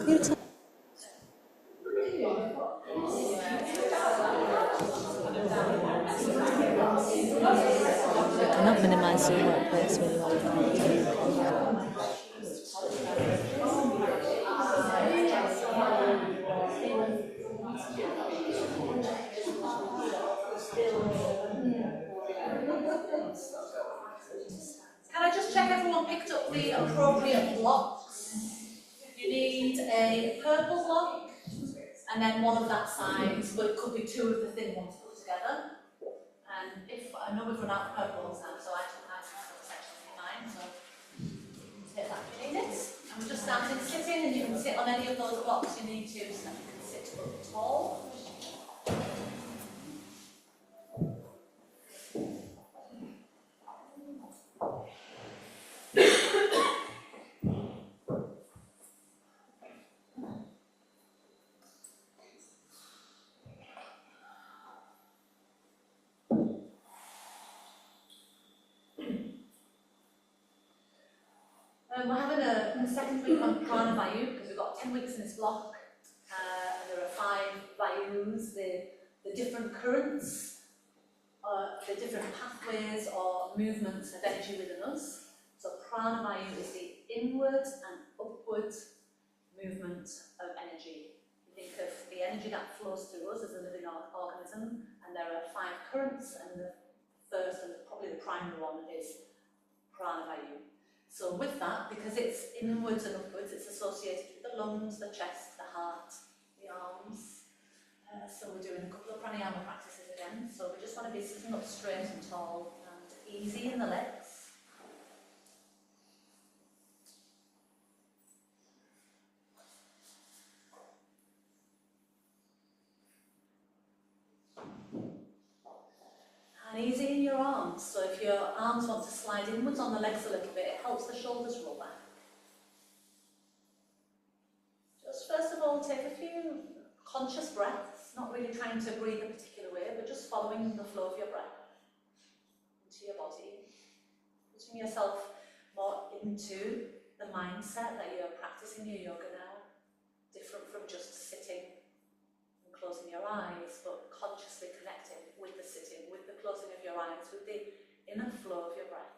Beautiful. You cannot minimize your workplace when you are. Can I just check everyone picked up the appropriate blocks? You need a purple block and then one of that size, but it could be two of the thin ones put together. And if I know we've run out of purple ones now, so I took my section of mine, so take that if you need it. And we're just starting sitting, and you can sit on any of those blocks you need to, so that you can sit up tall. We're having a second week on Prana Vayu because we've got 10 weeks in this block. And there are 5 Vayus, the different currents, the different pathways or movements of energy within us. So Prana Vayu is the inward and upward movement of energy. You think of the energy that flows through us as a living organism, and there are 5 currents, and the first and probably the primary one is Prana Vayu. So with that, because it's inwards and upwards, it's associated with the lungs, the chest, the heart, the arms. So we're doing a couple of pranayama practices again. So we just want to be sitting up straight and tall and easy in the legs. And easy in your arms. So if your arms want to slide inwards on the legs a little bit, it helps the shoulders roll back. Just first of all, take a few conscious breaths, not really trying to breathe a particular way, but just following the flow of your breath into your body. Putting yourself more into the mindset that you're practicing your yoga now, different from just sitting and closing your eyes, but consciously connecting with the sitting, with the closing of your eyes, with the inner flow of your breath.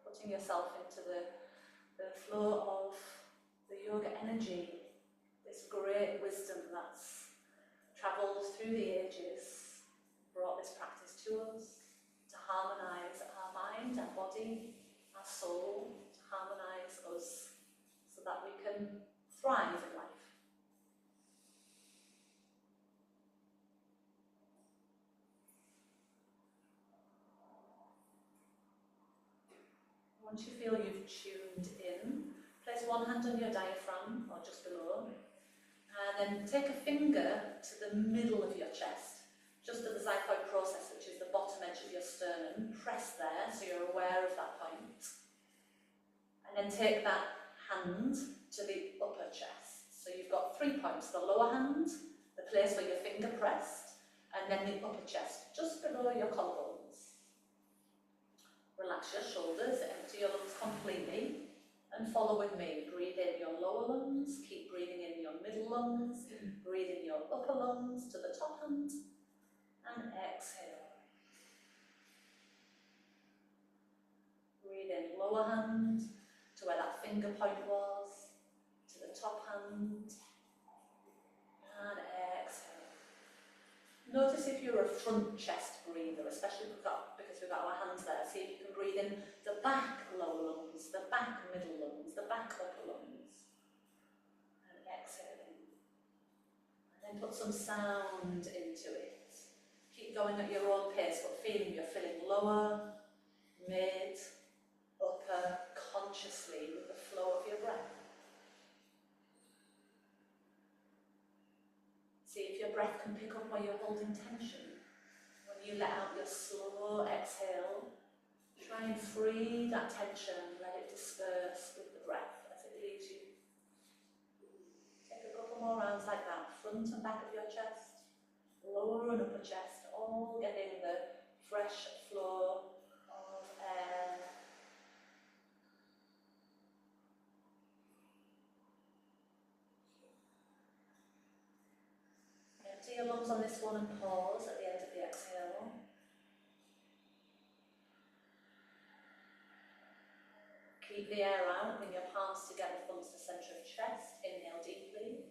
Putting yourself into the flow of the yoga energy, this great wisdom that's travelled through the ages, brought this practice to us, to harmonise our mind, our body, our soul, to harmonise us, so that we can thrive in life. Once you feel you've tuned in, place one hand on your diaphragm, or just below, and then take a finger to the middle of your chest, just at the xiphoid process, which is the bottom edge of your sternum. Press there, so you're aware of that point. And then take that hand to the upper chest. So you've got 3 points: the lower hand, the place where your finger pressed, and then the upper chest, just below your collarbones. Relax your shoulders, empty your lungs completely, and follow with me. Breathe in your lower lungs, keep breathing in your middle lungs, breathe in your upper lungs to the top hand, and exhale. Breathe in lower hand to where that finger point was, to the top hand, and exhale. Notice if you're a front chest breather, especially because we've got our hands there. See if you can breathe in the back lower lungs, the back middle lungs, the back upper lungs. And exhaling. And then put some sound into it. Keep going at your own pace, but you're feeling lower, mid, upper, consciously with the flow of your breath. See if your breath can pick up where you're holding tension. When you let out your slow exhale, try and free that tension and let it disperse with the breath as it leaves you. Take a couple more rounds like that, front and back of your chest, lower and upper chest, all getting the fresh flow your lungs on this one and pause at the end of the exhale. Keep the air out, bring your palms together, thumbs to centre of chest. Inhale deeply.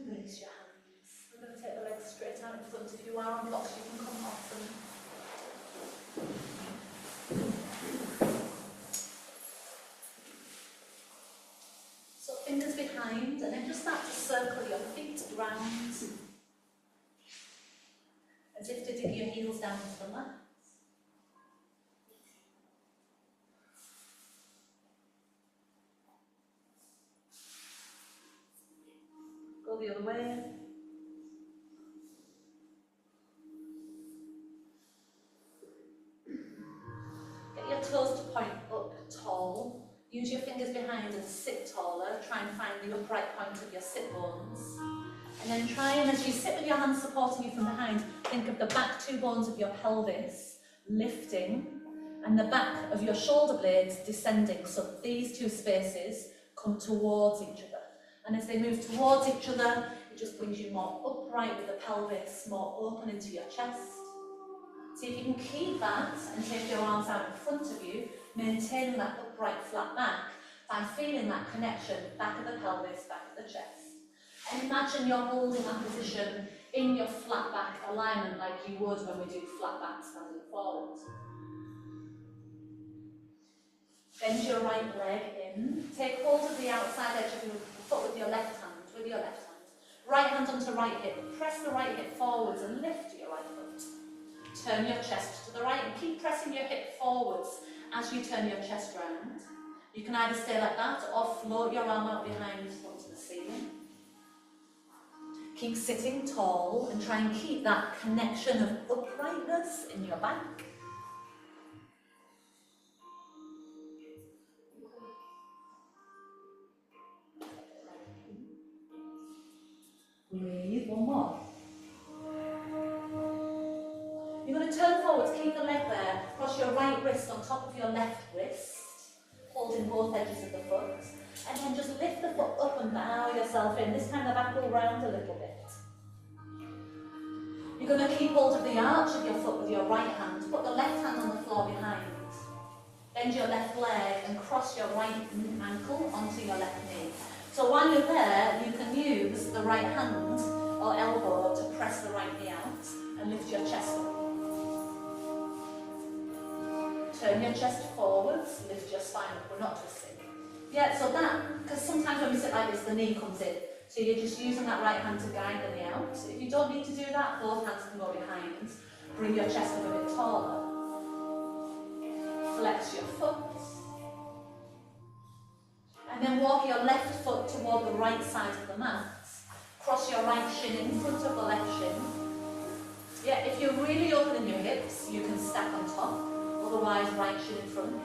Release your hands. I'm going to take the legs straight out in front. If you are on blocks, you can come off them. So fingers behind, and then just start to circle your feet round, as if to dig your heels down to the mat. Go the other way. Get your toes to point up tall. Use your fingers behind and sit taller. Try and find the upright point of your sit bones. And then try and, as you sit with your hands supporting you from behind, think of the back two bones of your pelvis lifting and the back of your shoulder blades descending. So these two spaces come towards each other. And as they move towards each other, it just brings you more upright with the pelvis, more open into your chest. See if you can keep that and take your arms out in front of you, maintaining that upright flat back by feeling that connection, back of the pelvis, back of the chest. And imagine you're holding that position in your flat back alignment like you would when we do flat back standing forward. Bend your right leg in. Take hold of the outside edge of your foot with your left hand. Right hand onto right hip. Press the right hip forwards and lift your right foot. Turn your chest to the right and keep pressing your hip forwards as you turn your chest round. You can either stay like that or float your arm out behind onto the ceiling. Keep sitting tall and try and keep that connection of uprightness in your back. Breathe, one more. You're going to turn forwards, keep the leg there, cross your right wrist on top of your left wrist, holding both edges of the foot, and then just lift the foot up and bow yourself in. This time the back will round a little bit. You're going to keep hold of the arch of your foot with your right hand, put the left hand on the floor behind. Bend your left leg and cross your right ankle onto your left knee. So while you're there, you can use the right hand or elbow to press the right knee out and lift your chest up. Turn your chest forwards, lift your spine up, we're not twisting. Yeah, so that, because sometimes when we sit like this, the knee comes in. So you're just using that right hand to guide the knee out. If you don't need to do that, both hands can go behind. Bring your chest up a bit taller. Flex your foot. And then walk your left foot toward the right side of the mat. Cross your right shin in front of the left shin. Yeah, if you're really opening your hips, you can stack on top. Otherwise, right shin in front.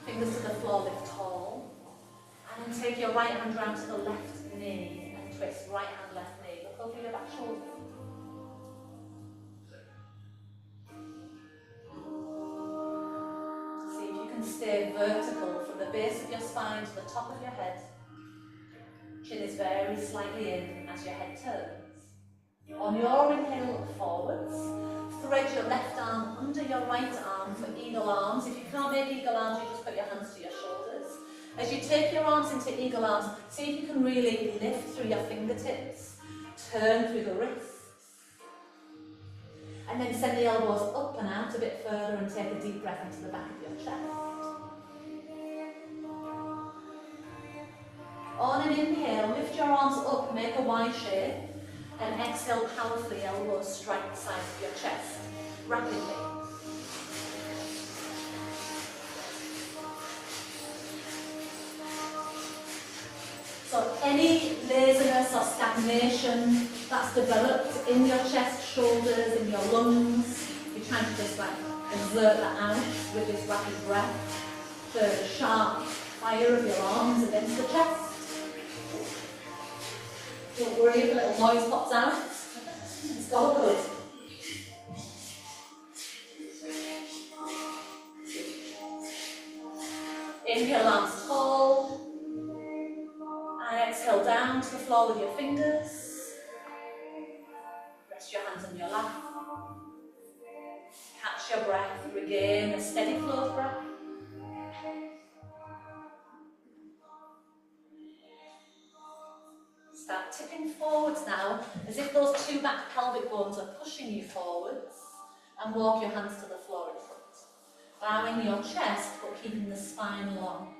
Fingers to the floor, lift tall. And then take your right hand round to the left knee and twist. Right hand, left knee. Look over your back shoulder. See if you can stay vertical from the base of your spine to the top of your head. Chin is very slightly in as your head turns. On your inhale, look forwards. Thread your left arm under your right arm for eagle arms. If you can't make eagle arms, you just put your hands to your shoulders. As you take your arms into eagle arms, see if you can really lift through your fingertips. Turn through the wrists. And then send the elbows up and out a bit further and take a deep breath into the back of your chest. On an inhale, lift your arms up, make a Y shape. And exhale powerfully, elbows strike the sides of your chest, rapidly. So any laziness or stagnation that's developed in your chest, shoulders, in your lungs, you're trying to just like Exert that out with this rapid breath. The sharp fire of your arms against the chest. Don't worry if a little noise pops out. It's all good. Inhale, arms tall. And exhale down to the floor with your fingers. Rest your hands on your lap. Catch your breath. Regain a steady flow of breath. Start tipping forwards now, as if those two back pelvic bones are pushing you forwards, and walk your hands to the floor in front. Bowing your chest, but keeping the spine long.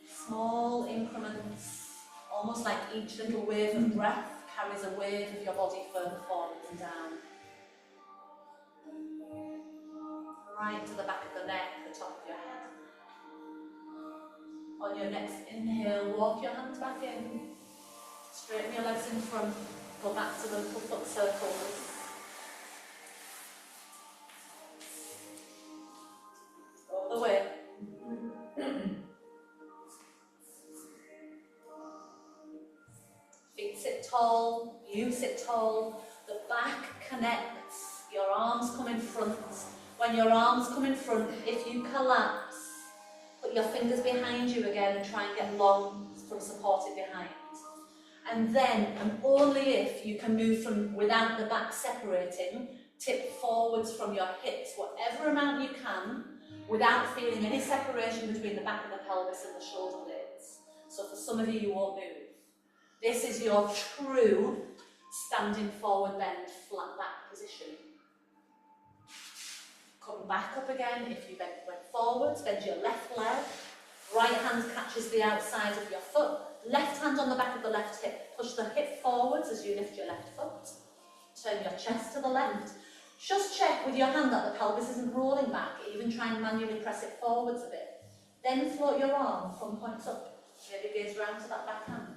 Small increments, almost like each little wave of breath carries a wave of your body further forwards and down. Right to the back of the neck, the top of your head. On your next inhale, walk your hands back in. Straighten your legs in front. Go back to the little foot circles. All the way. Feet sit tall. You sit tall. The back connects. Your arms come in front. When your arms come in front, if you collapse, put your fingers behind you again and try and get long from supported behind. And then, and only if you can move from without the back separating, tip forwards from your hips, whatever amount you can, without feeling any separation between the back of the pelvis and the shoulder blades. So for some of you, you won't move. This is your true standing forward bend, flat back position. Come back up again. If you went forwards, bend your left leg. Right hand catches the outside of your foot. Left hand on the back of the left hip. Push the hip forwards as you lift your left foot. Turn your chest to the left. Just check with your hand that the pelvis isn't rolling back. Even try and manually press it forwards a bit. Then float your arm from points up. Maybe gaze round to that back hand.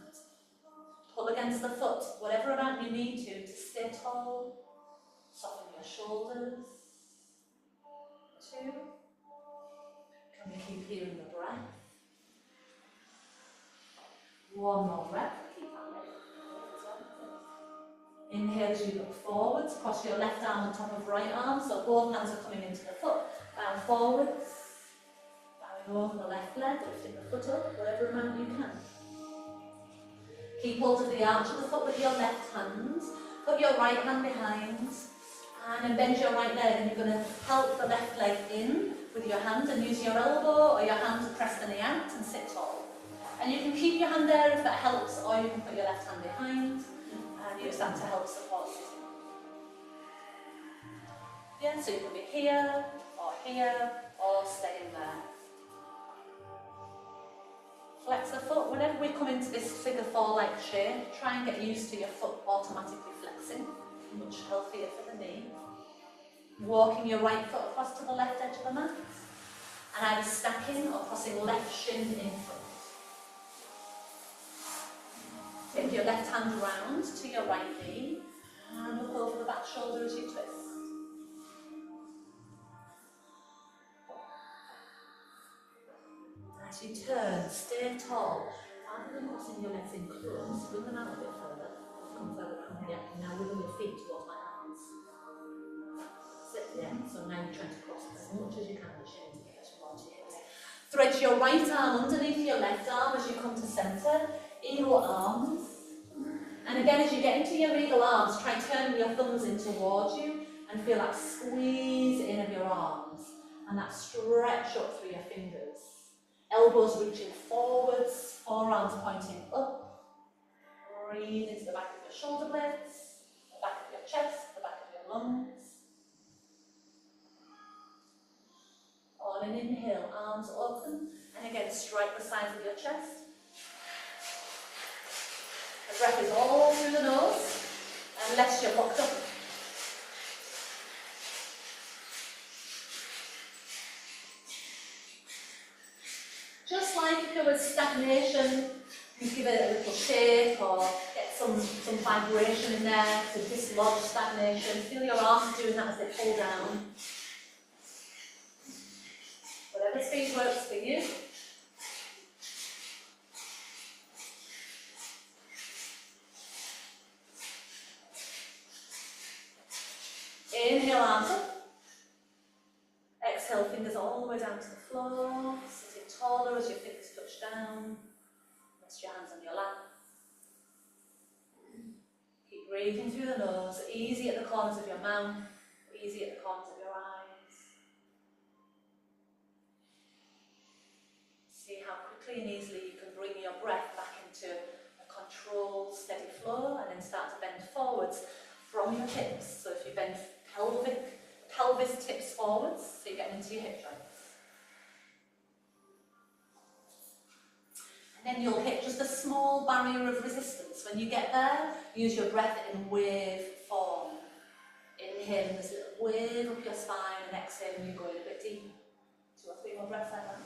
Pull against the foot, whatever amount you need to stay tall. Soften your shoulders. 2. Can we keep hearing the breath? 1 more breath. Keep that there. Inhale as you look forwards. Cross your left arm on top of right arm, so both hands are coming into the foot. Bow forwards. Bowing over the left leg, lifting the foot up, whatever amount you can. Keep hold of the arch of the foot with your left hand. Put your right hand behind. And then bend your right leg, and you're going to help the left leg in with your hand and use your elbow or your hand to press the knee out and sit tall. And you can keep your hand there if that helps, or you can put your left hand behind and use that to help support you. Yeah, so you can be here, or staying there. Flex the foot. Whenever we come into this figure 4-like shape, try and get used to your foot automatically flexing. Much healthier for the knee. Walking your right foot across to the left edge of the mat. And either stacking or crossing left shin in front. Take your left hand round to your right knee and look over the back shoulder as you twist. As you turn, stay tall. Rather than crossing your legs in close, bring them out a bit further. Come further around here. Now wiggle your feet towards my hands. Sit there. So now you're trying to cross as much as you can the shin to get towards your hips. Thread your right arm underneath your left arm as you come to centre. Eagle arms. And again, as you get into your eagle arms, try turning your thumbs in towards you and feel that squeeze in of your arms and that stretch up through your fingers. Elbows reaching forwards, forearms pointing up. Breathe into the back of your shoulder blades, the back of your chest, the back of your lungs. On an inhale, arms open, and again strike the sides of your chest. The breath is all through the nose, unless you're locked up. Just like if there was stagnation You give it a little shake or get some vibration in there to dislodge stagnation. Feel your arms doing that as they pull down. Whatever speed works for you. Inhale, arms up. Exhale, fingers all the way down to the floor. Sitting taller as your fingers touch down. Rest your hands on your lap. Keep breathing through the nose, easy at the corners of your mouth, easy at the corners of your eyes. See how quickly and easily you can bring your breath back into a controlled, steady flow, and then start to bend forwards from your hips. So if you bend pelvis tips forwards, so you're getting into your hip joints. And then you'll hit just a small barrier of resistance. When you get there, use your breath in wave form. Inhaling this little wave up your spine, and exhaling, you're going a bit deeper. 2 or 3 more breaths like that.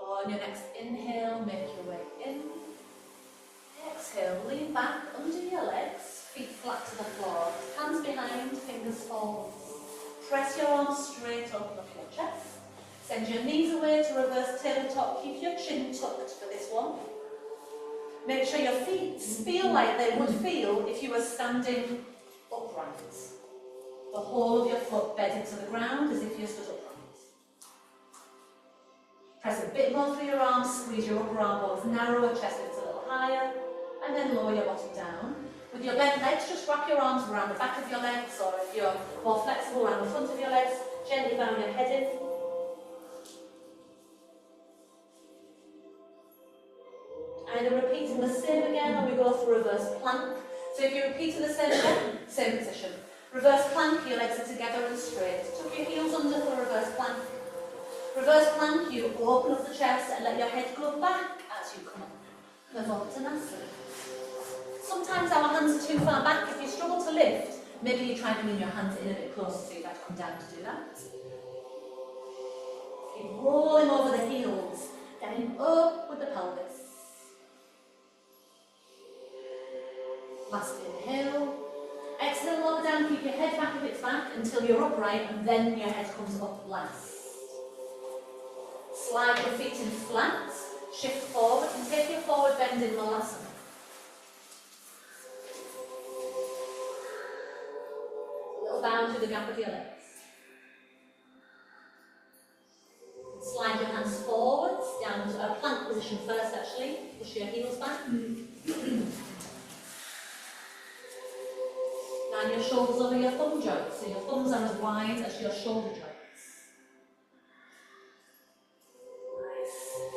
On your next inhale, make your way in. Exhale, lean back under your legs, feet flat to the floor. Hands behind, fingers forward. Press your arms straight, open up your chest. Send your knees away to reverse tabletop. Keep your chin tucked for this one. Make sure your feet feel like they would feel if you were standing upright. The whole of your foot bedded to the ground as if you stood upright. Press a bit more through your arms, squeeze your upper arm bones, narrow your chest lift a little higher, and then lower your bottom down. With your bent legs, just wrap your arms around the back of your legs, or if you're more flexible, around the front of your legs, gently bow your head in. Either repeating the same again, or we go for reverse plank. So if you're repeating the same again, same position. Reverse plank, your legs are together and straight. Tuck your heels under for reverse plank. Reverse plank, you open up the chest and let your head go back as you come up. Navottanasana. Sometimes our hands are too far back. If you struggle to lift, maybe you try to bring your hands in a bit closer so you have to come down to do that. Keep rolling over the heels, getting up with the pelvis. Last inhale. Exhale, lower down, keep your head back if it's back until you're upright, and then your head comes up last. Slide your feet in flat, shift forward, and take your forward bend in Malasana. A little bow through the gap of your legs. Slide your hands forwards, down to a plank position first actually. Push your heels back. Line your shoulders over your thumb joints, so your thumbs are as wide as your shoulder joints.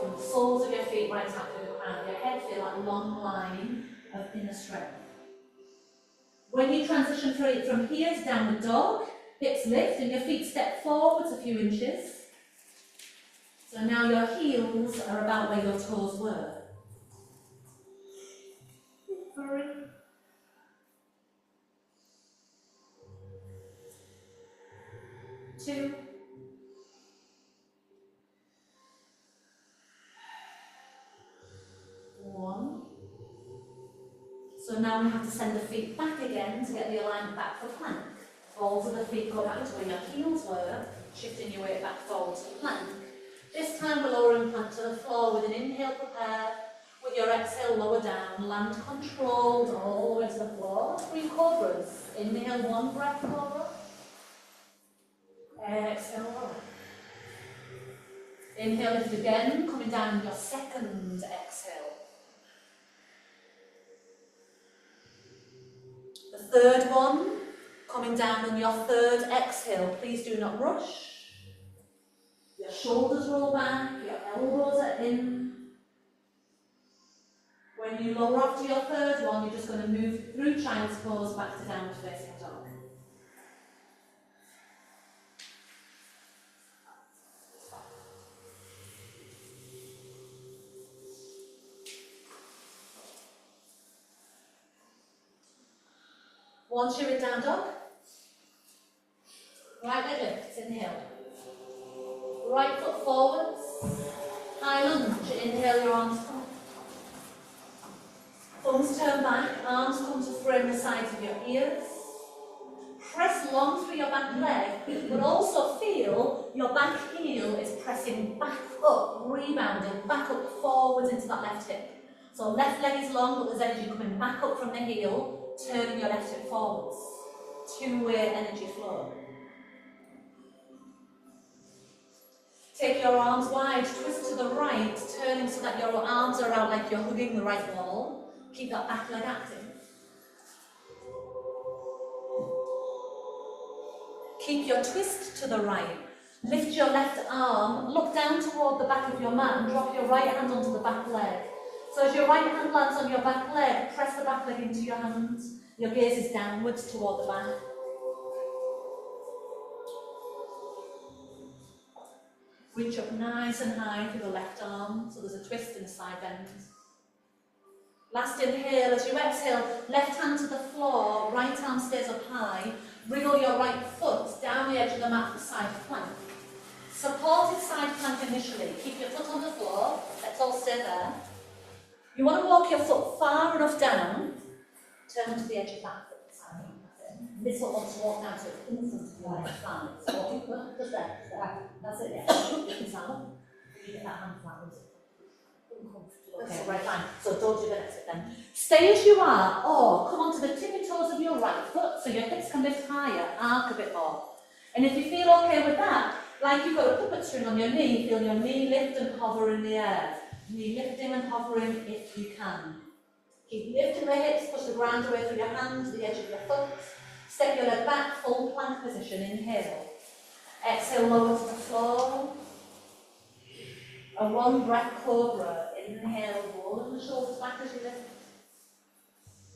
From the soles of your feet right up to the crown of your head, feel that long line of inner strength. When you transition from here to downward dog, hips lift and your feet step forwards a few inches. So now your heels are about where your toes were. 3, 2, 1. So now we have to send the feet back again to get the alignment back for plank. Balls of the feet go back to where your heels were, shifting your weight back forwards to plank. This time we're lowering plank to the floor with an inhale, prepare. With your exhale, lower down, land controlled all the way to the floor. 3 cobras. Inhale, 1 breath, cobra. Exhale, lower. Inhale, lift again, coming down with your second exhale. The third one, coming down on your third exhale. Please do not rush. Your shoulders roll back, your elbows are in. When you lower off to your third one, you're just going to move through child's pose back to downward facing dog. Once you're in down dog, Right leg lifts, inhale. Right foot forwards. High lunge, inhale your arms come. Thumbs turn back, arms come to frame the sides of your ears. Press long through your back leg, but also feel your back heel is pressing back up, rebounding, back up forwards into that left hip. So left leg is long, but there's energy coming back up from the heel, turning your left hip forwards. Two-way energy flow. Take your arms wide, twist to the right, turning so that your arms are out like you're hugging the right wall. Keep that back leg active. Keep your twist to the right. Lift your left arm, look down toward the back of your mat and drop your right hand onto the back leg. So as your right hand lands on your back leg, press the back leg into your hands. Your gaze is downwards toward the back. Reach up nice and high through the left arm, so there's a twist and a side bend. Last inhale, as you exhale, left hand to the floor, right arm stays up high. Wriggle your right foot down the edge of the mat for side plank. Supported side plank initially. Keep your foot on the floor. Let's all stay there. You want to walk your foot far enough down. Turn to the edge of that foot side. This one wants to walk down to it in front of your left side. So walk your foot just there. That's it, yeah. You can stand up. You get that hand flat. Okay, right, fine. So don't do the next bit then. Stay as you are, or come onto the tippy toes of your right foot so your hips can lift higher, arc a bit more. And if you feel okay with that, like you've got a puppet string on your knee, feel your knee lift and hover in the air. Knee lifting and hovering if you can. Keep lifting the hips, push the ground away through your hands, the edge of your foot. Step your leg back, full plank position, inhale. Exhale, lower to the floor. A one breath cobra. Inhale, rolling the shoulders back as you lift.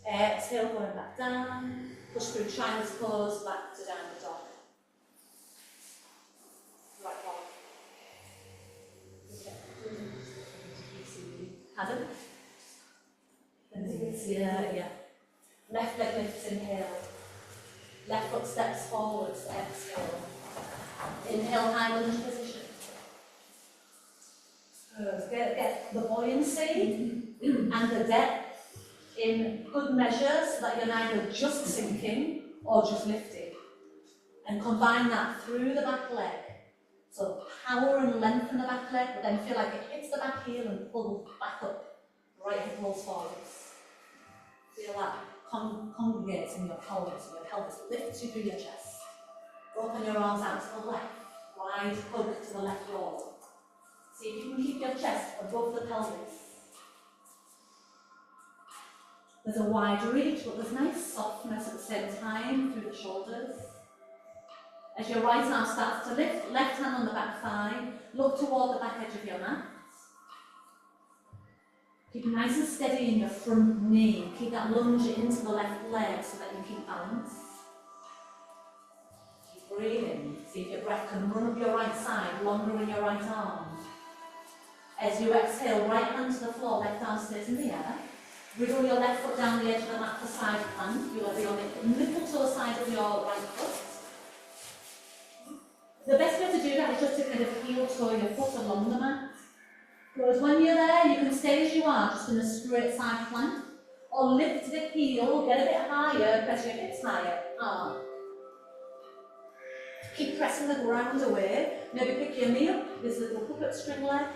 Exhale, going back down. Push through child's pose, back to downward dog. Right one. Pardon? Yeah. Left leg lifts, inhale. Left foot steps forwards, exhale. Inhale, high lunge position. Get the buoyancy and the depth in good measure so that you're neither just sinking or just lifting. And combine that through the back leg. So power and length in the back leg, but then feel like it hits the back heel and pulls back up. Right hip rolls forwards. Feel that congregates in your pelvis. Your pelvis lifts you through your chest. Open your arms out to the left. Wide hug to the left wall. See if you can keep your chest above the pelvis. There's a wide reach, but there's nice softness at the same time through the shoulders. As your right arm starts to lift, left hand on the back thigh, look toward the back edge of your mat. Keep nice and steady in your front knee. Keep that lunge into the left leg so that you keep balance. Keep breathing. See if your breath can run up your right side, longer in your right arm. As you exhale, right hand to the floor, left arm stays in the air. Wriggle your left foot down the edge of the mat for side plank. You will be on the middle toe side of your right foot. The best way to do that is just to kind of heel toe your foot along the mat. Because when you're there, you can stay as you are, just in a straight side plank. Or lift the heel, get a bit higher, press your hips higher, arm. Keep pressing the ground away. Maybe pick your knee up, this little puppet string leg.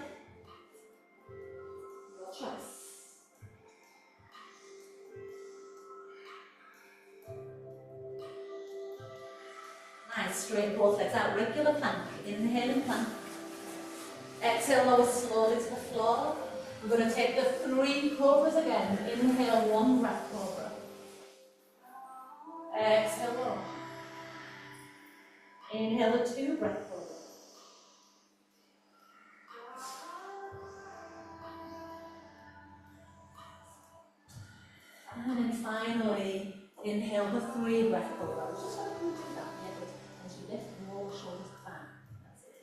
Your choice. Nice, straight both legs out, regular plank. Inhale and plank. Exhale, lower slowly to the floor. We're going to take the 3 cobras again. Inhale, 1 breath cobra. Exhale, lower. Inhale, a 2 breath cobra. And then finally, inhale the 3 breath cobra. I was just going to do that. As you lift, roll the shoulders back. That's it.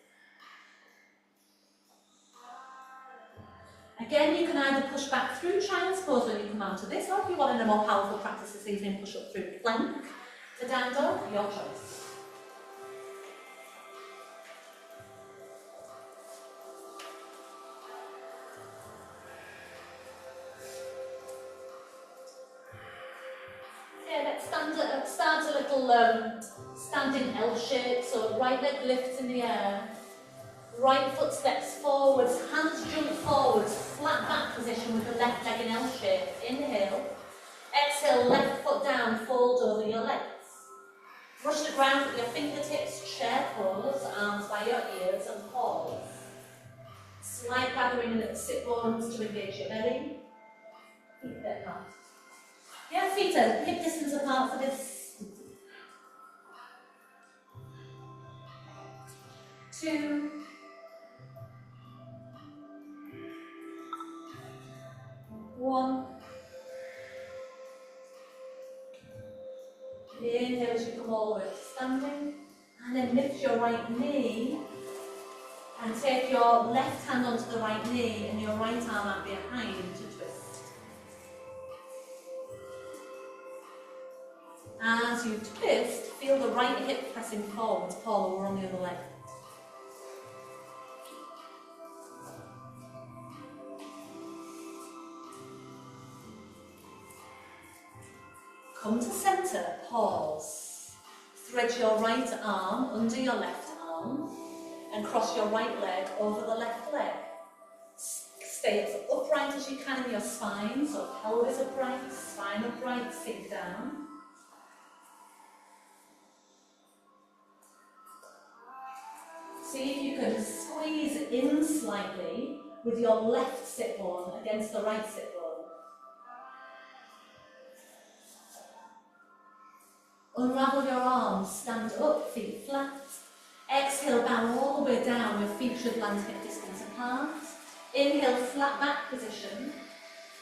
Again, you can either push back through child's pose when you come out of this, or if you want in a more powerful practice this evening, push up through plank to down dog, your choice. start a little standing L shape, so right leg lifts in the air, right foot steps forwards, hands jump forwards, flat back position with the left leg in L shape. Inhale, exhale, left foot down, fold over your legs. Brush the ground with your fingertips, chair pose, arms by your ears and pause. Slight gathering at the sit bones to engage your belly. Feet a bit apart. Yeah, feet are hip distance apart for this. 2, 1. Inhale as you come all the way to standing. And then lift your right knee and take your left hand onto the right knee and your right arm out behind to twist. As you twist, feel the right hip pressing forward to pull over on the other leg. Come to centre, pause. Thread your right arm under your left arm and cross your right leg over the left leg. Stay as upright as you can in your spine, so pelvis upright, spine upright, sink down. See if you can squeeze in slightly with your left sit bone against the right sit bone. Unravel your arms, stand up, feet flat. Exhale, bow all the way down, your feet should land hip distance apart. Inhale, flat back position.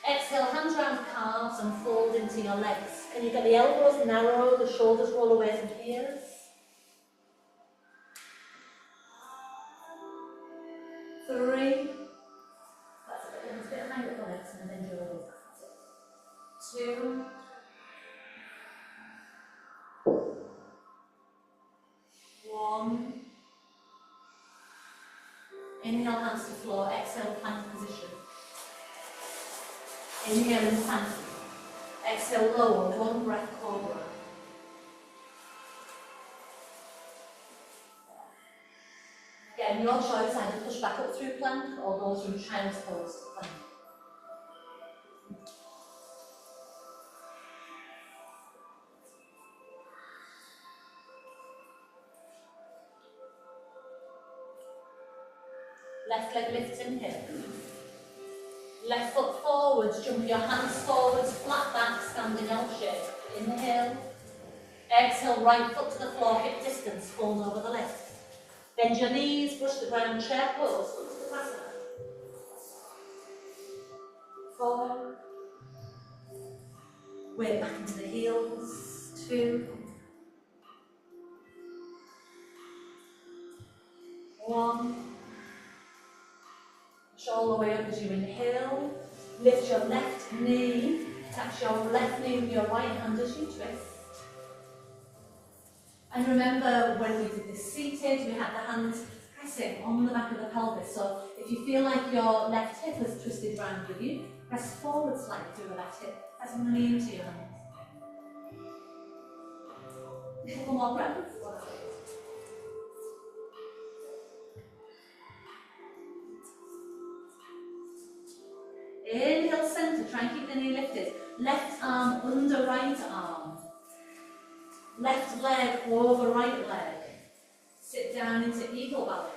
Exhale, hands round calves and fold into your legs. Can you get the elbows narrow, the shoulders roll away from ears? Three. That's it. Let's get high with the legs and then do a little back. 2. 1. Inhale, hands to floor. Exhale, plank position. Inhale and plank. Exhale, lower. 1 breath, cobra. Again, your choice, either push back up through plank or go through child's pose to plank. Left leg lifts in hip. Left foot forwards, jump your hands forwards, flat back, standing L shape. Inhale. Exhale, right foot to the floor, hip distance, fold over the left. Bend your knees, brush the ground, chair pose, Uttanasana. 4. Weight back into the heels. 2. 1. Push all the way up as you inhale. Lift your left knee, touch your left knee with your right hand as you twist. And remember when we did this seated, we had the hands pressing on the back of the pelvis. So if you feel like your left hip has twisted round with you, press forward slightly through the left hip, pressing the knee into your hands. A couple more breaths. Inhale, centre, try and keep the knee lifted. Left arm under right arm. Left leg over right leg. Sit down into eagle balance.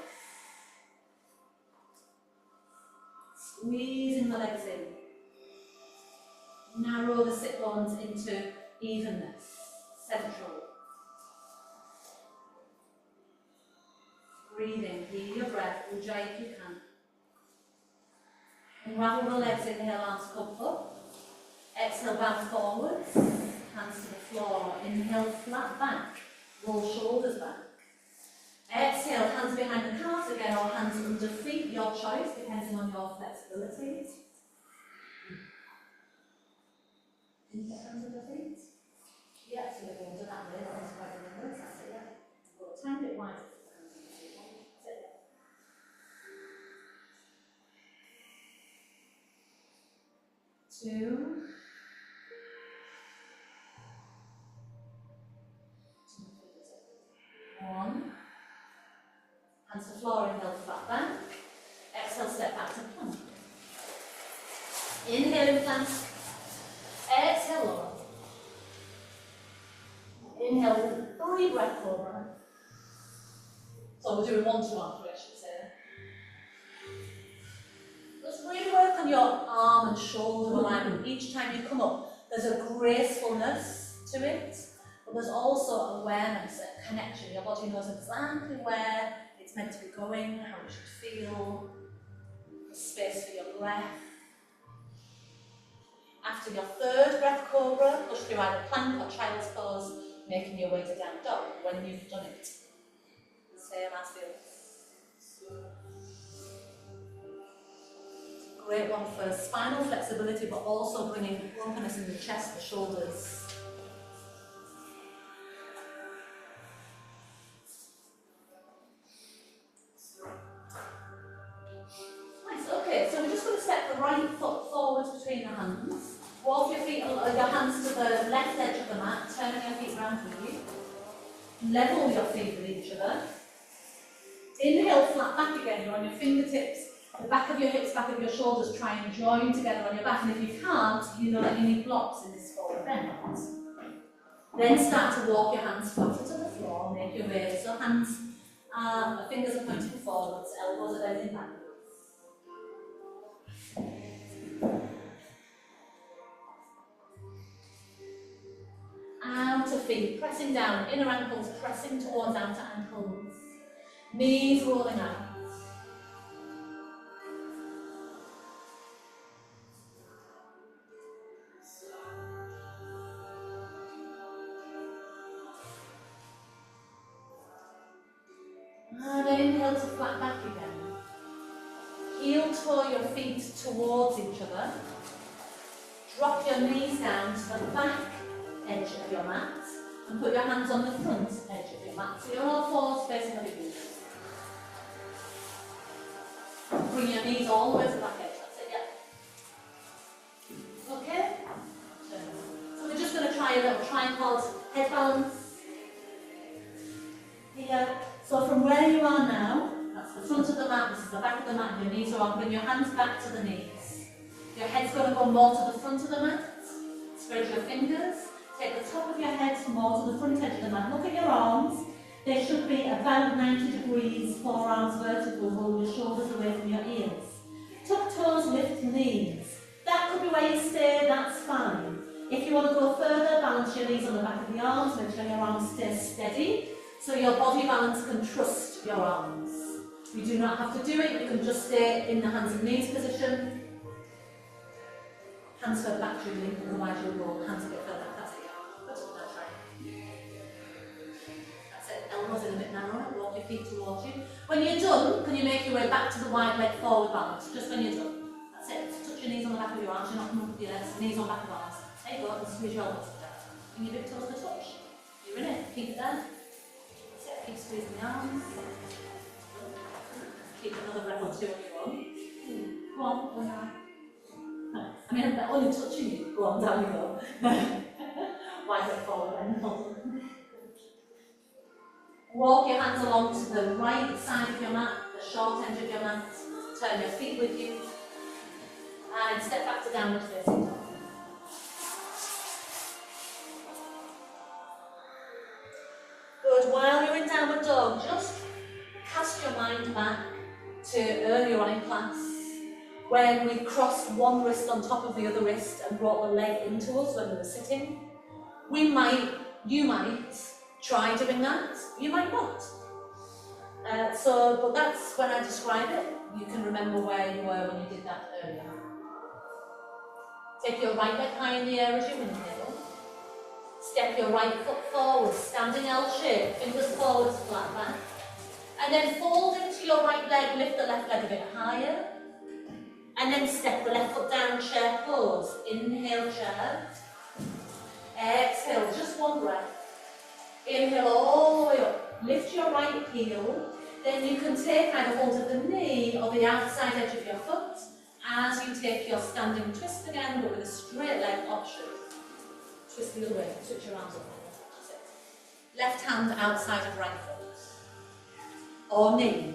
Squeezing the legs in. Narrow the sit bones into evenness. Central. Breathing, heal your breath, ujjayi if you can. Unravel the legs, inhale, arms come up. Exhale, bow forwards, hands to the floor. Inhale, flat back, roll shoulders back. Exhale, hands behind the calves again, or hands under feet, your choice, depending on your flexibility. Can you get hands under feet? Yeah, so we're going to that way, that was quite remembered, that's it, yeah. Go a tiny bit wider. That's it. 2. Hands to floor, inhale, flat back. Exhale, step back to plank. Inhale, in plank. Exhale, lower. Inhale, 3 breath cobra. So we're doing 1, 2, and 3, I should say. Just really work on your arm and shoulder alignment. Each time you come up, there's a gracefulness to it, but there's also awareness and connection. Your body knows exactly where it's meant to be going, how it should feel, the space for your breath. After your 3rd breath cobra, push through either plank or child's pose, making your way to down dog when you've done it. Same as the others. Great one for spinal flexibility, but also bringing plumpness in the chest, the shoulders. Nice, okay, so we're just going to step the right foot forward between the hands. Walk your hands to the left edge of the mat, turning your feet round with you. Level your feet with each other. Inhale, flat back again, you're on your fingertips. The back of your hips, back of your shoulders, try and join together on your back. And if you can't, you know that you need blocks in this forward bend. Then start to walk your hands flatter to the floor, make your way. So hands, fingers are pointing forwards, elbows are bending backwards. Out of feet, pressing down, inner ankles, pressing towards outer ankles. Knees rolling out. And inhale to flat back again. Heel toe your feet towards each other. Drop your knees down to the back edge of your mat and put your hands on the front edge of your mat. So you're all fours facing the feet. Bring your knees all the way to the back edge. That's it, yeah. Okay? So we're just going to try a little tripod head balance. Here. So from where you are now, that's the front of the mat, this is the back of the mat, your knees are on. Bring your hands back to the knees. Your head's going to go more to the front of the mat. Spread your fingers. Take the top of your head more to the front edge of the mat. Look at your arms. They should be about 90 degrees, forearms vertical. Hold your shoulders away from your ears. Tuck toes, lift knees. That could be where you stay, that's fine. If you want to go further, balance your knees on the back of the arms. Make sure your arms stay steady, so your body balance can trust your arms. You do not have to do it, you can just stay in the hands and knees position. Hands further back really, otherwise you'll roll hands a bit further back. That's it, yeah. That's right. That's it, elbows in a bit narrower, walk your feet towards you. When you're done, can you make your way back to the wide leg forward balance? Just when you're done. That's it, touch your knees on the back of your arms, you're not coming up with your legs, knees on back of arms. There you go, and squeeze your elbows together. Bring your big toes to touch. You're in it, keep it there. Keep squeezing the arms. Keep another breath or 2 on your own. Go on, go on. I mean, I'm only touching you. Go on, down you go. Wide leg forward then. Hold on. Walk your hands along to the right side of your mat, the short end of your mat. Turn your feet with you. And step back to downward facing dog. Good. While you're in downward dog, just cast your mind back to earlier on in class when we crossed one wrist on top of the other wrist and brought the leg into us when we were sitting. You might try doing that, you might not. But that's when I describe it. You can remember where you were when you did that earlier. Take your right leg high in the air as you inhale. Step your right foot forward, standing L shape, fingers forward, flat back. And then fold into your right leg, lift the left leg a bit higher. And then step the left foot down, chair pose. Inhale, chair. Exhale, just one breath. Inhale all the way up. Lift your right heel. Then you can take either hold of the knee or the outside edge of your foot as you take your standing twist again, but with a straight leg option. Twist the other way, switch your arms up. That's it. Left hand outside of right foot. Or knee.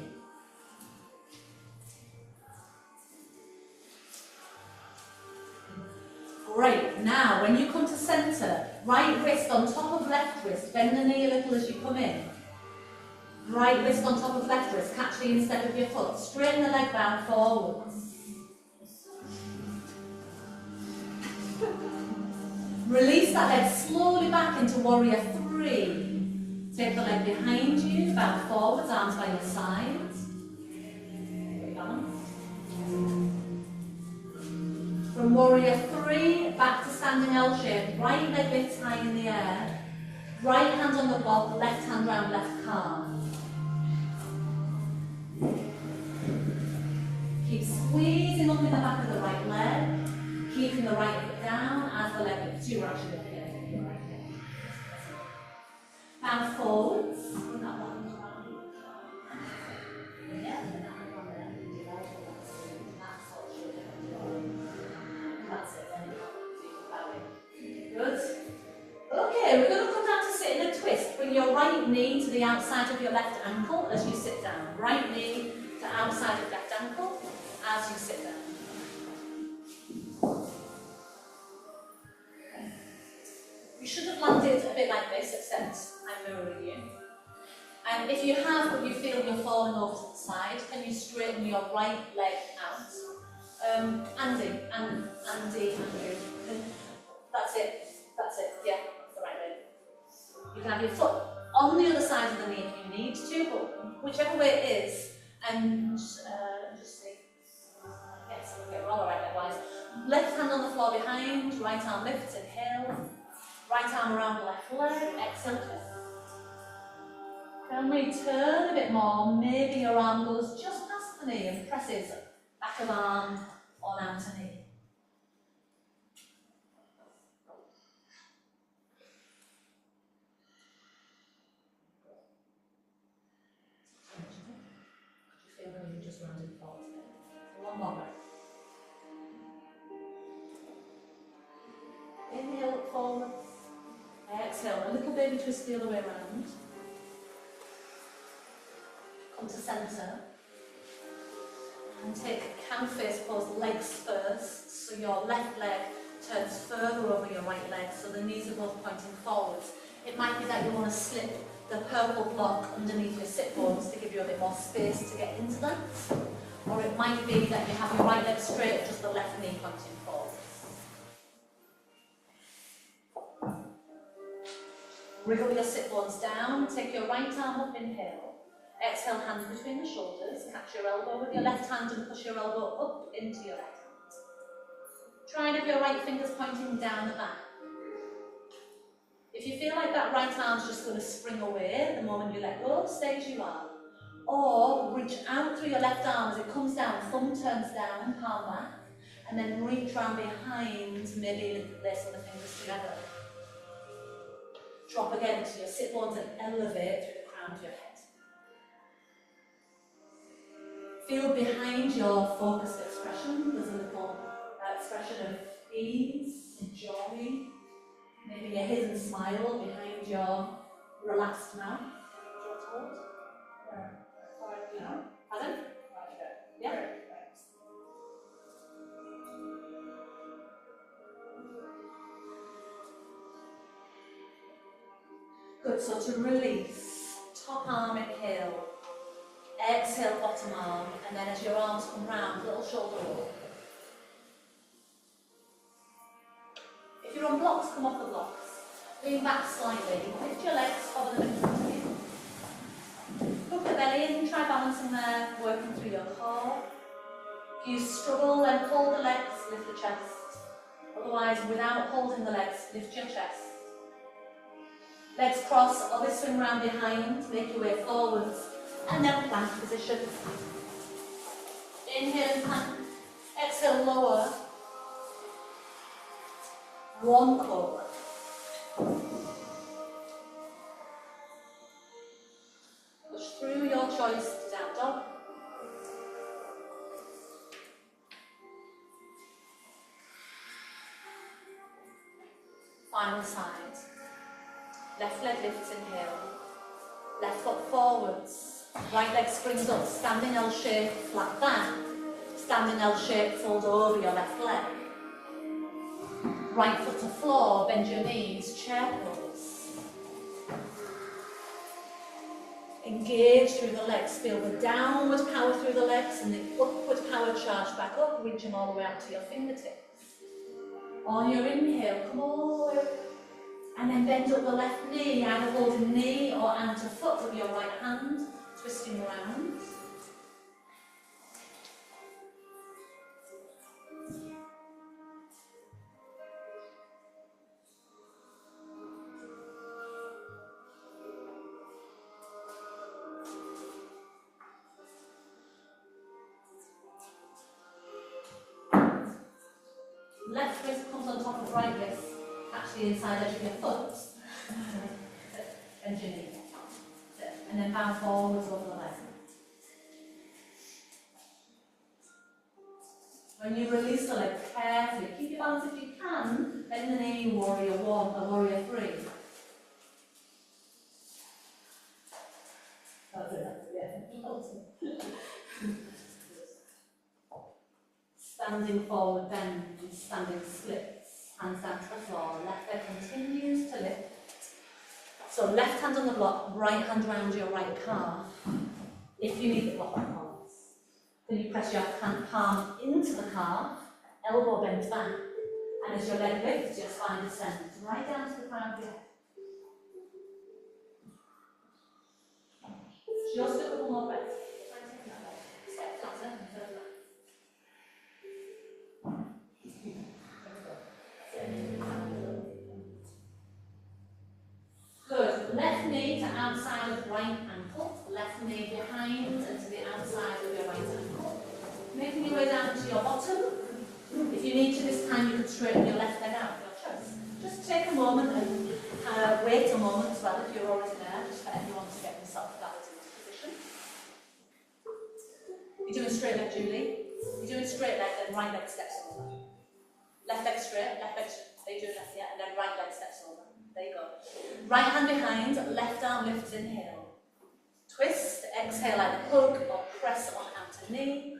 Now, when you come to centre, right wrist on top of left wrist, bend the knee a little as you come in. Right wrist on top of left wrist, catch the instep of your foot. Straighten the leg down forwards. Release that leg slowly back into warrior 3. Take the leg behind you, bow forwards, arms by your sides. From warrior 3, back to standing L shape. Right leg lifts high in the air. Right hand on the block, left hand round left calf. Keep squeezing up in the back of the right leg. Keeping the right foot down as the leg lifts. You were actually lifting it. Bow forwards. Bring that one around. Yeah, and that one there. That's it. Good. Okay, we're going to come down to sit in a twist. Bring your right knee to the outside of your left ankle as you sit down. Right knee to outside of left ankle as you sit down. You should have landed a bit like this, except I'm mirroring you. And if you have, but you feel you're falling over to the side, can you straighten your right leg out? Andy. That's it, yeah, that's the right leg. You can have your foot on the other side of the knee if you need to, but whichever way it is, and just see. Yes, okay, we're all right leg-wise. Left hand on the floor behind, right arm lifts, inhale. Right arm around the left leg, exhale, twist. Can we turn a bit more? Maybe your arm goes just past the knee and presses back of arm on outer knee. Do you feel when you just rounded forward a bit? One more breath. Inhale, look forwards. Exhale, a little baby twist the other way around. Come to centre. And take a cow face pose, legs first. So your left leg turns further over your right leg, so the knees are both pointing forwards. It might be that you want to slip the purple block underneath your sit bones to give you a bit more space to get into that. Or it might be that you have your right leg straight, just the left knee pointing forward. Wriggle your sit bones down, take your right arm up, inhale. Exhale, hands between the shoulders, catch your elbow with your left hand and push your elbow up into your right hand. Try and have your right fingers pointing down the back. If you feel like that right arm's just going to spring away the moment you let go, stay as you are. Or reach out through your left arm as it comes down, thumb turns down, palm back, and then reach round behind, maybe lacing the fingers together. Drop again to your sit bones and elevate through the crown of your head. Feel behind your focused expression. There's a little expression of ease, joy, maybe a hidden smile behind your relaxed mouth. Do you want to hold? No. Pardon? Yeah. Good, so to release, top arm inhale, exhale bottom arm, and then as your arms come round, little shoulder roll. If you're on blocks, come off the blocks. Lean back slightly, lift your legs, hover them in front of you. Hook the belly in, try balancing there, working through your core. If you struggle, then hold the legs, lift the chest. Otherwise, without holding the legs, lift your chest. Legs cross, or they swing round behind, make your way forwards, and then plank position. Inhale and plank, exhale lower. One cobra. Push through your choice to down dog. Final side. Left leg lifts, inhale. Left foot forwards. Right leg springs up, standing L shape, flat back. Standing L shape, fold over your left leg. Right foot to floor, bend your knees, chair pose. Engage through the legs, feel the downward power through the legs and the upward power charge back up, reaching all the way out to your fingertips. On your inhale, come all the way up. And then bend up the left knee, either holding knee or hand to foot with your right hand, twisting around. Left wrist comes on top of right wrist, catch the inside edge of your foot, and your knee. And then bow forwards over the leg. When you release the leg carefully, keep your balance if you can, bend the knee, warrior one, or warrior three. That's it, yeah. Standing forward bend and standing splits. Hands down to the floor. Left leg continues to lift. So left hand on the block, right hand around your right calf. If you need the block, of course. Then you press your palm into the calf, elbow bends back, and as your leg lifts, your spine descends right down to the crown of your head. Just a couple more breaths. Step flatter and further back. Good. Left knee to outside of right ankle. Left knee behind and to the outside of your right ankle. Making your way down to your bottom. If you need to this time, you can straighten your left leg out of your chest. Just take a moment and wait a moment as well if you're already there, just for everyone to get themselves balanced into position. You're doing straight leg, Julie. You're doing straight leg, then right leg steps over. Left leg straight, left leg straight. Are you doing left, yeah? And then right leg steps over. There you go. Right hand behind, left arm lifts, inhale. Twist, exhale like a hug or press on outer knee.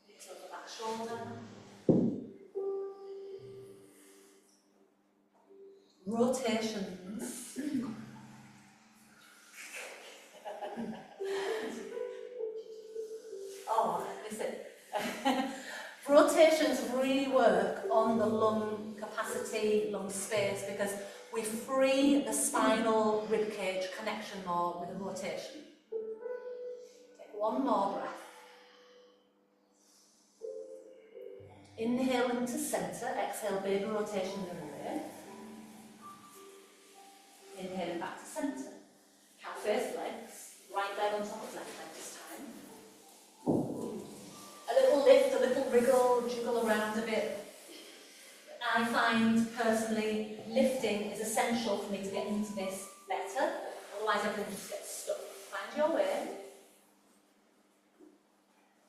Lift over back shoulder. Rotations. Oh, listen. Rotations really work on the lung capacity, lung space, because we free the spinal ribcage connection more with a rotation. Take one more breath. Inhale into centre, exhale, big rotation the other way. Inhaling back to centre. Cat face legs, right leg on top of left leg this time. A little lift, a little wriggle, jiggle around a bit. I find personally lifting is essential for me to get into this better, otherwise I can just get stuck. Find your way.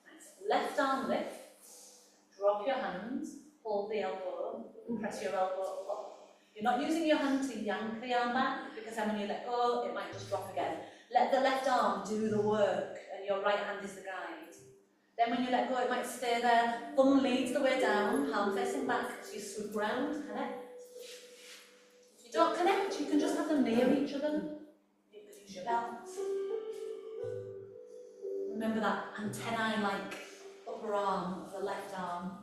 Nice. Left arm lift. Drop your hands, hold the elbow, and press your elbow up. You're not using your hand to yank the arm back, because then when you let go, it might just drop again. Let the left arm do the work, and your right hand is the guide. Then when you let go, it might stay there. Thumb leads the way down, palm facing back, so you swoop round, connect. If you don't connect, you can just have them near each other. You can use your belt. Remember that antennae-like upper arm of the left arm.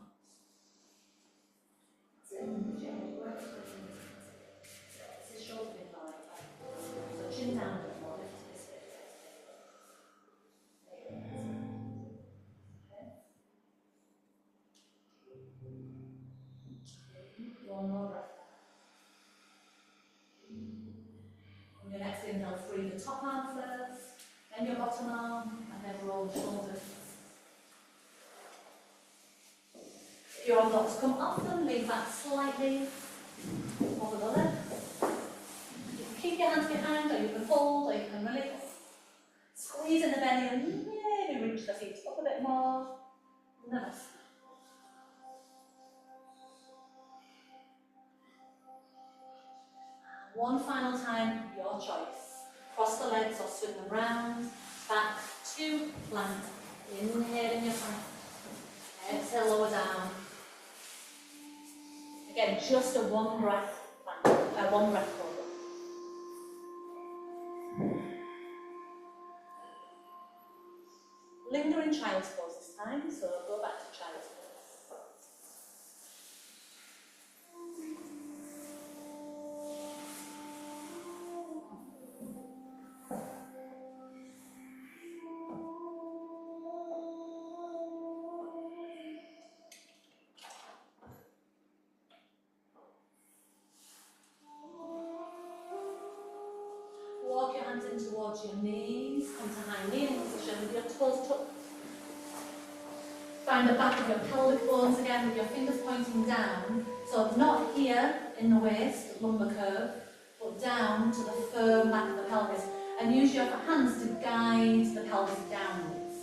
It's a shoulder bit like so chin down a bit more, lift this bit. One more breath. On your next inhale, free the top arm first, then your bottom arm, and then roll the shoulders. If your blocks come off them, lean back slightly over the left. You can keep your hands behind, or you can fold, or you can release. Squeeze in the belly and maybe reach the feet up a bit more. Namaste. One final time, your choice. Cross the legs or swing them round, back to plank. Inhale in your plank. Exhale, lower down. Again, just a one breath cobra. Linger in child's pose this time, so go back to child's pose. Walk your hands in towards your knees, come to high kneeling position with your toes tucked. Find the back of your pelvic bones again with your fingers pointing down. So not here in the waist, lumbar curve, but down to the firm back of the pelvis. And use your hands to guide the pelvis downwards.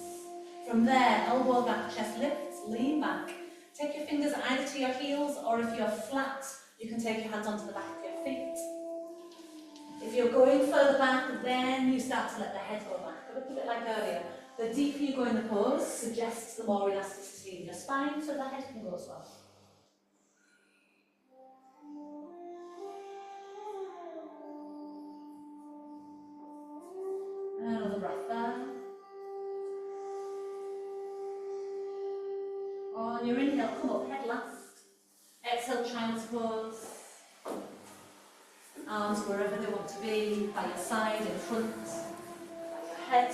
From there, elbow back, chest lifts, lean back. Take your fingers either to your heels, or if you're flat, you can take your hands onto the back of your feet. If you're going further back, then you start to let the head go back. A little bit like earlier. The deeper you go in the pose suggests the more elasticity in your spine, so the head can go as well. Another breath there. On your inhale, come up, head last. Exhale, child's pose. Arms wherever they want to be, by your side, in front, by your head.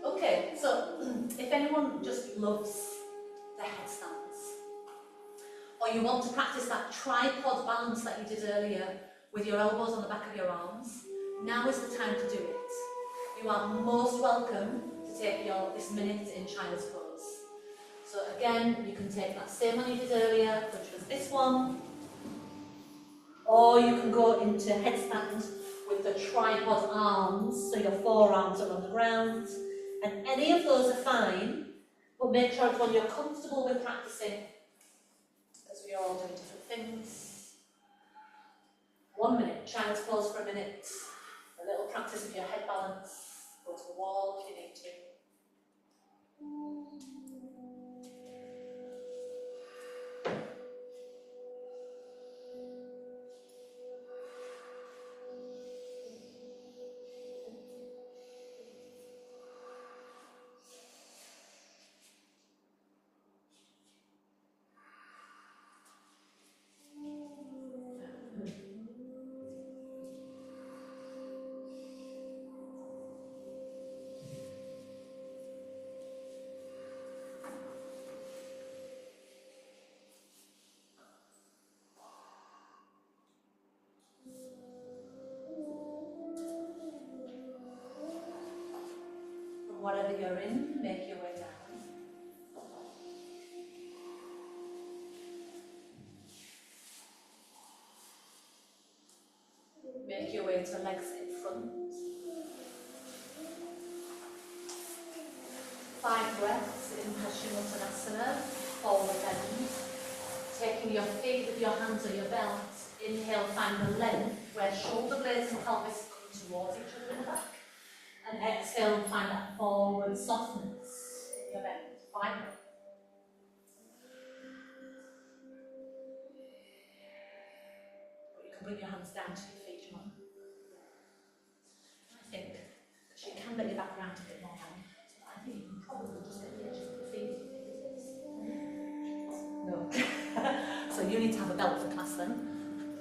Okay, so if anyone just loves the headstands, or you want to practice that tripod balance that you did earlier with your elbows on the back of your arms, now is the time to do it. You are most welcome to take this minute in child's pose. So again, you can take that same one you did earlier, which was this one, or you can go into headstand with the tripod arms, so your forearms are on the ground, and any of those are fine, but make sure it's one you're comfortable with practicing, because we are all doing different things. 1 minute, child's pose for a minute, a little practice of your head balance, go to the wall if you need to. Whatever you're in, make your way down. Make your way to legs in front. 5 breaths in Paschimottanasana, forward bend. Taking your feet with your hands on your belt. Inhale, find the length where shoulder blades and pelvis come towards each other in the back. And exhale, find that forward softness in your bend. 5 breaths. But you can bring your hands down to your feet, John. I think, because you can let your back round a bit more now, so I think you can probably just get the edges of your feet if it is. No. So you need to have a belt for class then.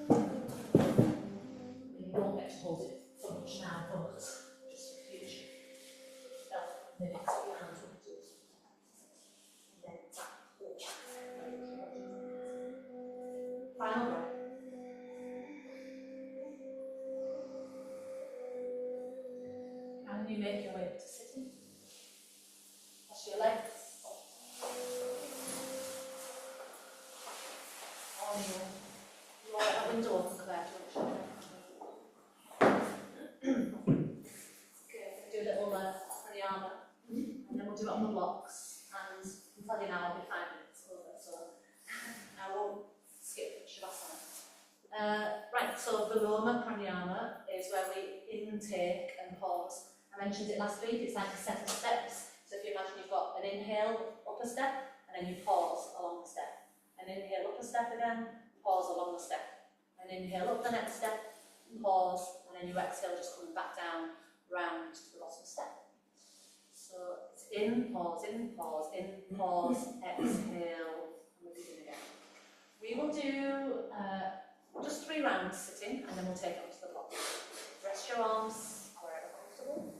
You don't get to hold it so much now, but just for future. Belt minutes for your hands will do. And then tap. Final breath. And you make your way up to sitting. Cross your legs. You want that window open, Claire, to make sure. Okay, do a little pranayama, and then we'll do it on the blocks. And I'll tell you now, I'll be 5 minutes over, so I won't skip the Viloma Pranayama is where we intake and pause. I mentioned it last week, it's like a set of steps. So if you imagine you've got an inhale, up a step, and then you pause along the step. An inhale, up a step again, pause along the step. An inhale, up the next step, pause, and then you exhale, just coming back down, round to the bottom step. So it's in, pause, exhale, and we'll begin again. We will do just 3 rounds sitting, and then we'll take it onto the block. Rest your arms wherever comfortable.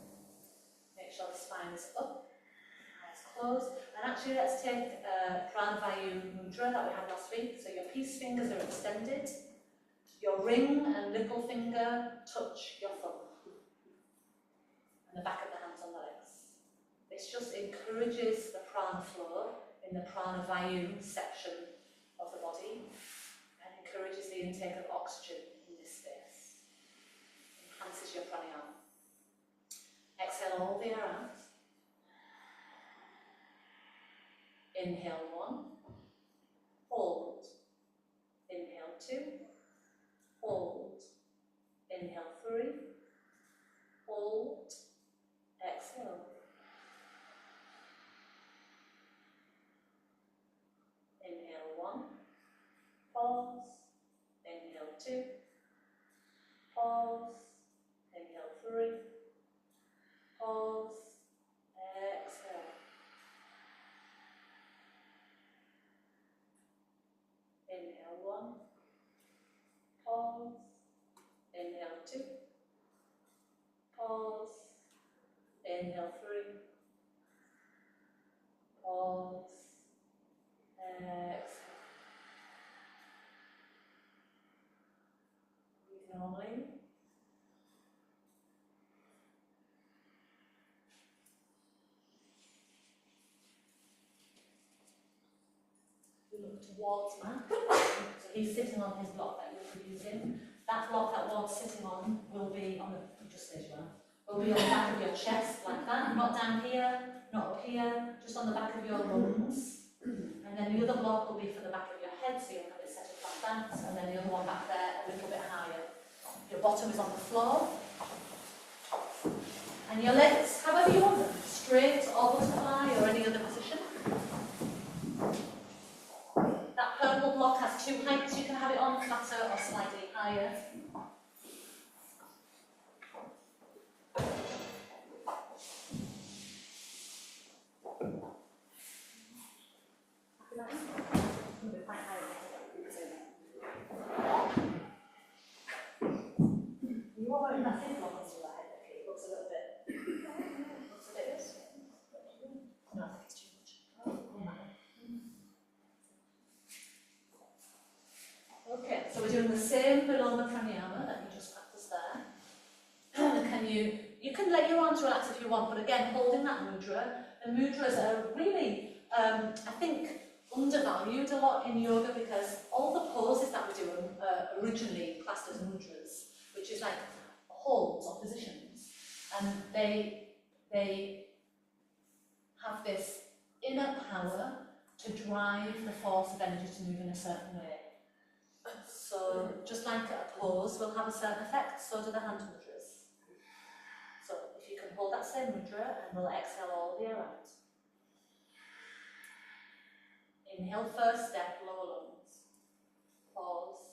Make sure the spine is up, eyes closed. And actually, let's take Prana Vayu mudra that we had last week. So your peace fingers are extended. Your ring and little finger touch your thumb. And the back of the hands on the legs. This just encourages the prana flow in the Prana Vayu section of the body and encourages the intake of oxygen in this space. Enhances your pranayama. Exhale all the air out. Inhale 1. Hold. Inhale 2. Hold. Inhale 3. Hold. Exhale. Inhale 1. Pause. Inhale 2. Pause. Inhale 3. Pause. Exhale. Inhale 1. Pause. Inhale 2. Pause. Inhale 3. Pause. Exhale. Breathe normally. We look towards Matt. So he's sitting on his block that you'll be using. That block that Ward's sitting on will be on the, just as well, will be on the back of your chest like that, not down here, not up here, just on the back of your lungs. And then the other block will be for the back of your head, so you'll have it set up like that, and then the other one back there a little bit higher. Your bottom is on the floor. And your legs, however you want them, straight or butterfly or any other position. That purple block has 2 heights, you can have it on, flatter or slightly higher. You are wearing that thin block onto your head, okay? It looks a little bit. Looks a bit. No, I think it's too much. Okay, so we're doing the same Viloma Pranayama that you just practiced there. You can let your arms relax if you want, but again, holding that mudra. The mudras are really, I think, undervalued a lot in yoga because all the poses that we do are originally classed as mudras, which is like holds or positions, and they have this inner power to drive the force of energy to move in a certain way. So just like a pose will have a certain effect, so do the hand mudras. So if you can hold that same mudra, and we'll exhale all the air out. Inhale first step, lower lungs. Pause.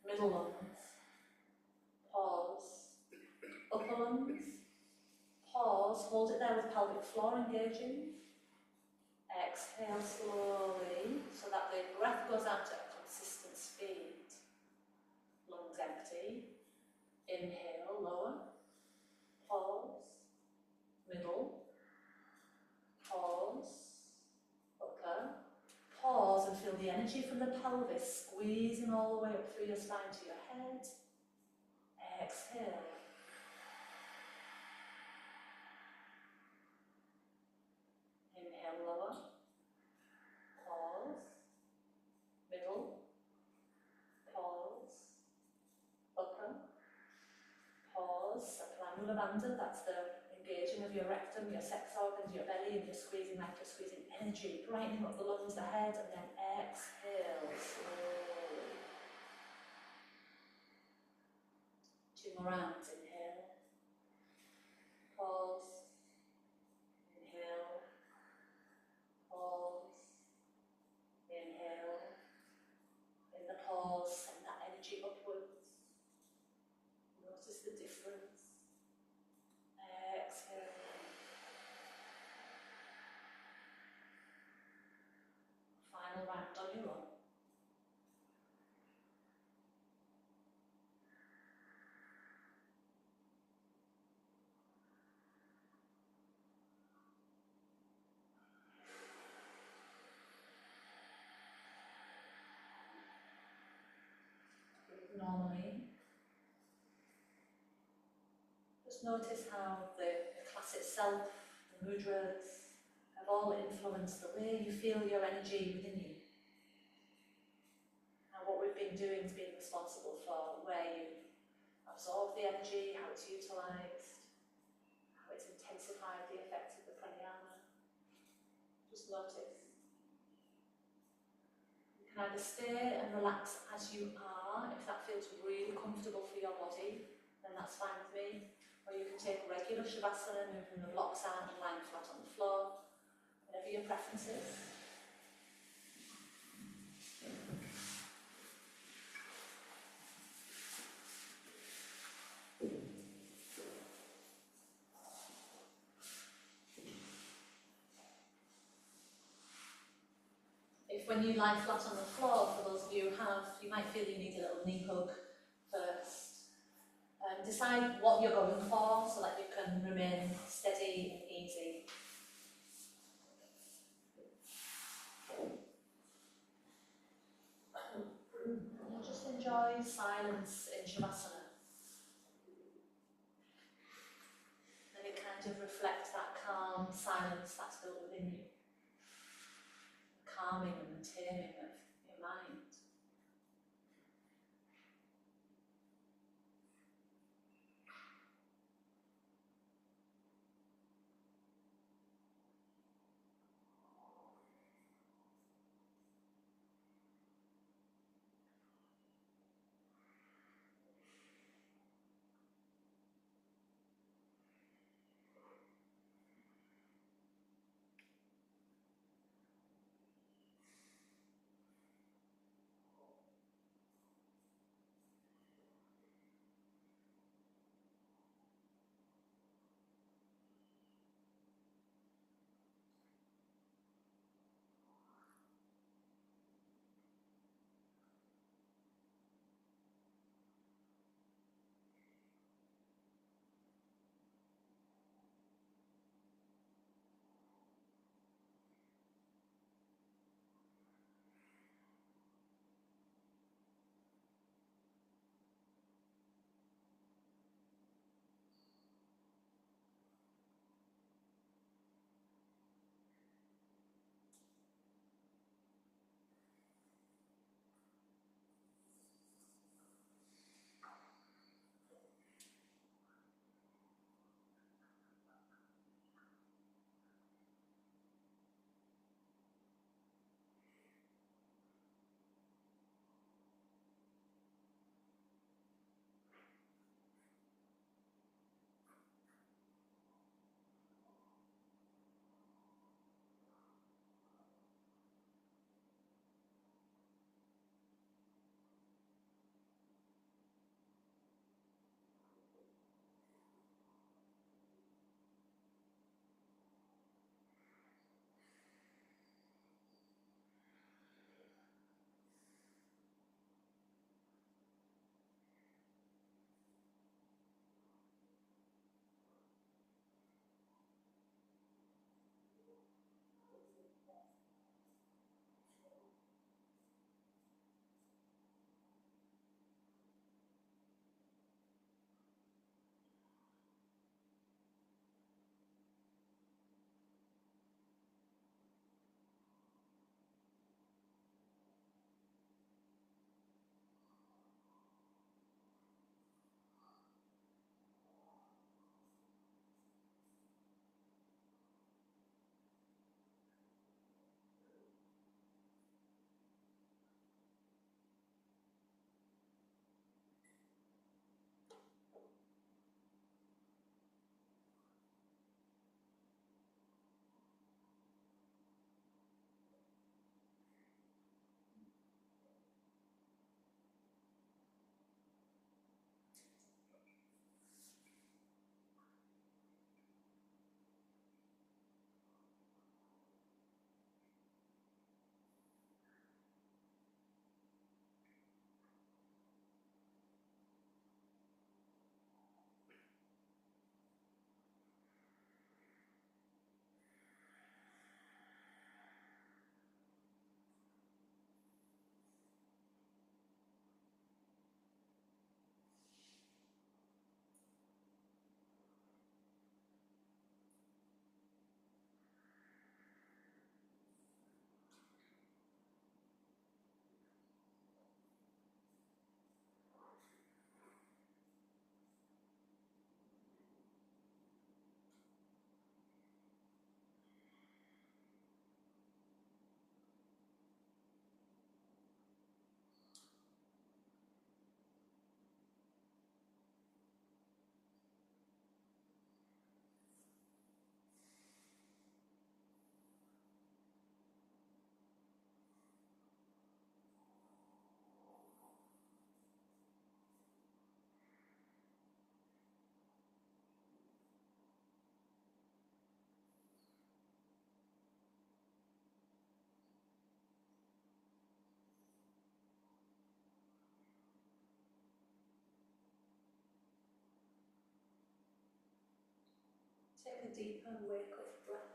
Middle lungs. Pause. Upper lungs. Pause. Hold it there with pelvic floor engaging. Exhale slowly so that the breath goes out at a consistent speed. Lungs empty. Inhale, lower. Pause. Middle. Pause. Upper. Pause and feel the energy from the pelvis squeezing all the way up through your spine to your head. Exhale. Inhale, lower. Pause. Middle. Pause. Upper. Pause. Planula bandha, that's the engaging of your rectum, your sex organs, your belly, and you're squeezing like you're squeezing energy, brightening up the lungs, the head, and then exhale slowly. 2 more rounds. Inhale, pause, inhale, pause, inhale. In the pause, send that energy upwards. Notice the difference. Exhale. Final round on your own. Breathe normally. Just notice how the class itself, the mudras, have all influenced the way you feel your energy within you. And what we've been doing has been responsible for where you absorb the energy, how it's utilised, how it's intensified the effect of the pranayama. Just notice. You can either stay and relax as you are, if that feels really comfortable for your body, then that's fine with me. Or you can take regular shavasana, moving the blocks out and lying flat on the floor, whatever your preference is. If when you lie flat on the floor, for those of you who have, you might feel you need a little knee hug first. Decide what you're going for so that you can remain steady and easy. And just enjoy silence in Shavasana. And it kind of reflects that calm silence that's built within you. The calming and the taming of your mind. Take a deeper wake-up breath.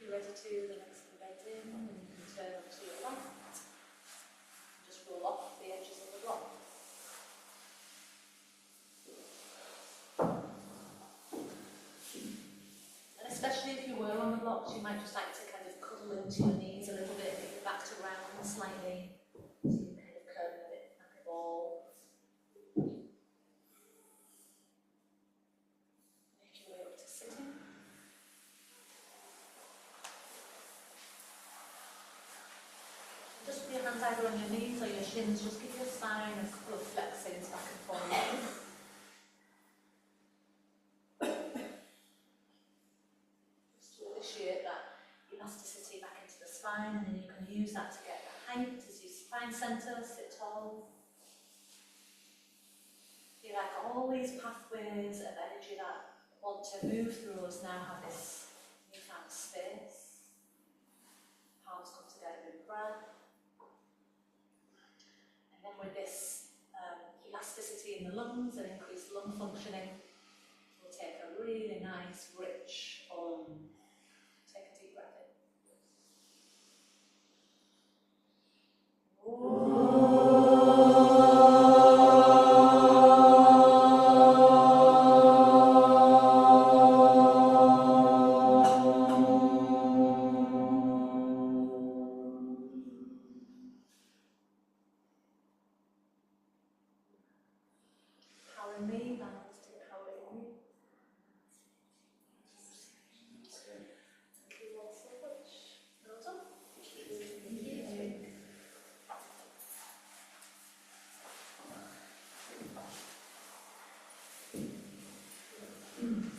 You're ready to, the next legs in, and you can turn up to your left. Just roll off the edges of the block. And especially if you were on the blocks, you might just like to kind of cuddle into your knees a little bit, get your back to round slightly, so you kind of curve a bit like a ball. Make your way up to sitting. Just with your hands either on your knees or your shins, just give your spine a couple of flexings back and forth. Initiate that elasticity back into the spine, and then you can use that to get the height as your spine centre, sit tall. Feel like all these pathways of energy that want to move through us now have this newfound space. Palms come together in breath. And then with this elasticity in the lungs and increased lung functioning, we'll take a really nice, rich Take a deep breath in. Powering me, balance to powering me. Thank you all so much. Well done. Thank you.